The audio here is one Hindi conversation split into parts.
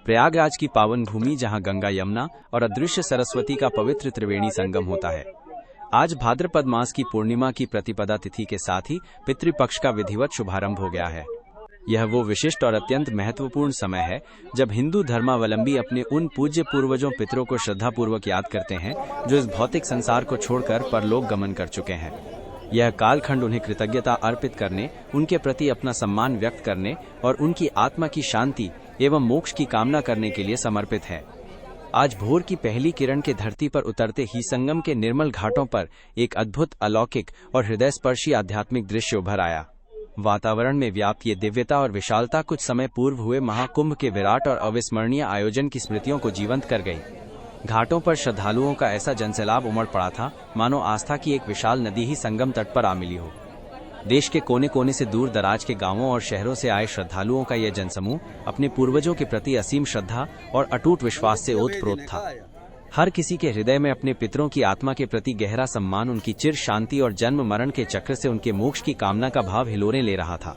प्रयागराज की पावन भूमि जहां गंगा, यमुना और अदृश्य सरस्वती का पवित्र त्रिवेणी संगम होता है। आज भाद्रपद मास की पूर्णिमा की प्रतिपदा तिथि के साथ ही पितृपक्ष का विधिवत शुभारंभ हो गया है। यह वो विशिष्ट और अत्यंत महत्वपूर्ण समय है जब हिंदू धर्मावलंबी अपने उन पूज्य पूर्वजों पितरों को श्रद्धापूर्वक याद करते हैं जो इस भौतिक संसार को छोड़कर परलोक गमन कर चुके हैं। यह कालखंड उन्हें कृतज्ञता अर्पित करने, उनके प्रति अपना सम्मान व्यक्त करने और उनकी आत्मा की शांति एवं मोक्ष की कामना करने के लिए समर्पित है। आज भोर की पहली किरण के धरती पर उतरते ही संगम के निर्मल घाटों पर एक अद्भुत, अलौकिक और हृदयस्पर्शी आध्यात्मिक दृश्य उभर आया। वातावरण में व्याप्त ये दिव्यता और विशालता कुछ समय पूर्व हुए महाकुंभ के विराट और अविस्मरणीय आयोजन की स्मृतियों को जीवंत कर गई। घाटों पर श्रद्धालुओं का ऐसा जनसैलाब उमड़ पड़ा था मानो आस्था की एक विशाल नदी ही संगम तट पर आ मिली हो। देश के कोने कोने से दूर दराज के गांवों और शहरों से आए श्रद्धालुओं का यह जनसमूह अपने पूर्वजों के प्रति असीम श्रद्धा और अटूट विश्वास से ओतप्रोत था। हर किसी के हृदय में अपने पितरों की आत्मा के प्रति गहरा सम्मान, उनकी चिर शांति और जन्म मरण के चक्र से उनके मोक्ष की कामना का भाव हिलोरे ले रहा था।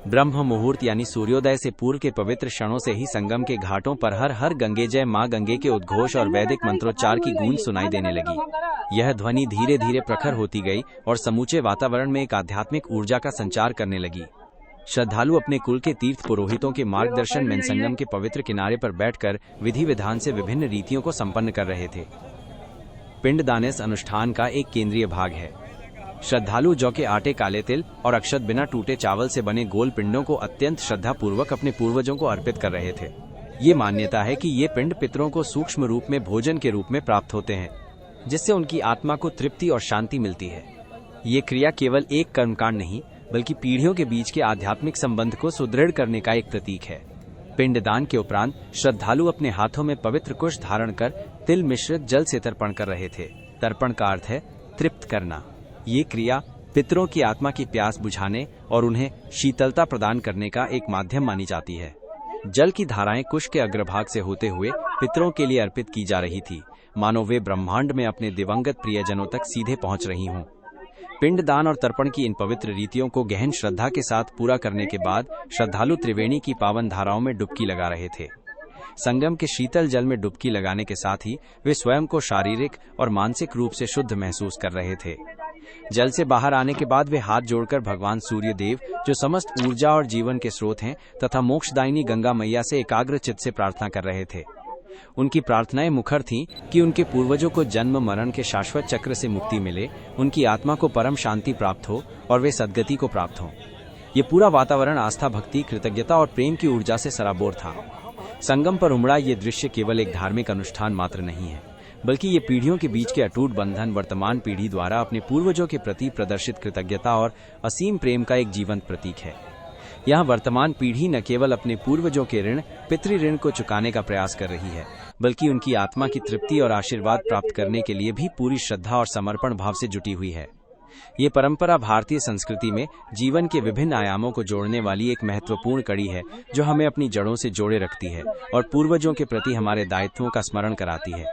ब्रह्म मुहूर्त यानी सूर्योदय से पूर्व के पवित्र क्षणों से ही संगम के घाटों पर हर हर गंगे जय मां गंगे के उद्घोष और वैदिक मंत्रोच्चार की गूंज सुनाई देने लगी। यह ध्वनि धीरे धीरे प्रखर होती गई और समूचे वातावरण में एक आध्यात्मिक ऊर्जा का संचार करने लगी। श्रद्धालु अपने कुल के तीर्थ पुरोहितों के मार्गदर्शन में संगम के पवित्र किनारे पर बैठकर विधि विधान से विभिन्न रीतियों को संपन्न कर रहे थे। पिंडदान इस अनुष्ठान का एक केंद्रीय भाग है। श्रद्धालु जौ के आटे, काले तिल और अक्षत बिना टूटे चावल से बने गोल पिंडों को अत्यंत श्रद्धा पूर्वक अपने पूर्वजों को अर्पित कर रहे थे। ये मान्यता है कि ये पिंड पितरों को सूक्ष्म रूप में भोजन के रूप में प्राप्त होते हैं, जिससे उनकी आत्मा को तृप्ति और शांति मिलती है। ये क्रिया केवल एक कर्मकांड नहीं, बल्कि पीढ़ियों के बीच के आध्यात्मिक संबंध को सुदृढ़ करने का एक प्रतीक है। पिंडदान के उपरांत श्रद्धालु अपने हाथों में पवित्र कुश धारण कर तिल मिश्रित जल से तर्पण कर रहे थे। तर्पण का अर्थ है तृप्त करना। ये क्रिया पितरों की आत्मा की प्यास बुझाने और उन्हें शीतलता प्रदान करने का एक माध्यम मानी जाती है। जल की धाराएं कुश के अग्रभाग से होते हुए पितरों के लिए अर्पित की जा रही थी, मानो वे ब्रह्मांड में अपने दिवंगत प्रियजनों तक सीधे पहुंच रही हों। पिंडदान और तर्पण की इन पवित्र रीतियों को गहन श्रद्धा के साथ पूरा करने के बाद श्रद्धालु त्रिवेणी की पावन धाराओं में डुबकी लगा रहे थे। संगम के शीतल जल में डुबकी लगाने के साथ ही वे स्वयं को शारीरिक और मानसिक रूप से शुद्ध महसूस कर रहे थे। जल से बाहर आने के बाद वे हाथ जोड़कर भगवान सूर्य देव, जो समस्त ऊर्जा और जीवन के स्रोत हैं, तथा मोक्षदायिनी गंगा मैया से एकाग्र चित्त से प्रार्थना कर रहे थे। उनकी प्रार्थनाएं मुखर थीं कि उनके पूर्वजों को जन्म मरण के शाश्वत चक्र से मुक्ति मिले, उनकी आत्मा को परम शांति प्राप्त हो और वे सद्गति को प्राप्त हो। ये पूरा वातावरण आस्था, भक्ति, कृतज्ञता और प्रेम की ऊर्जा से सराबोर था। संगम पर उमड़ा ये दृश्य केवल एक धार्मिक अनुष्ठान मात्र नहीं है, बल्कि ये पीढ़ियों के बीच के अटूट बंधन, वर्तमान पीढ़ी द्वारा अपने पूर्वजों के प्रति प्रदर्शित कृतज्ञता और असीम प्रेम का एक जीवंत प्रतीक है। यहाँ वर्तमान पीढ़ी न केवल अपने पूर्वजों के ऋण, पितृ ऋण को चुकाने का प्रयास कर रही है, बल्कि उनकी आत्मा की तृप्ति और आशीर्वाद प्राप्त करने के लिए भी पूरी श्रद्धा और समर्पण भाव से जुटी हुई है। ये परंपरा भारतीय संस्कृति में जीवन के विभिन्न आयामों को जोड़ने वाली एक महत्वपूर्ण कड़ी है, जो हमें अपनी जड़ों से जोड़े रखती है और पूर्वजों के प्रति हमारे दायित्वों का स्मरण कराती है।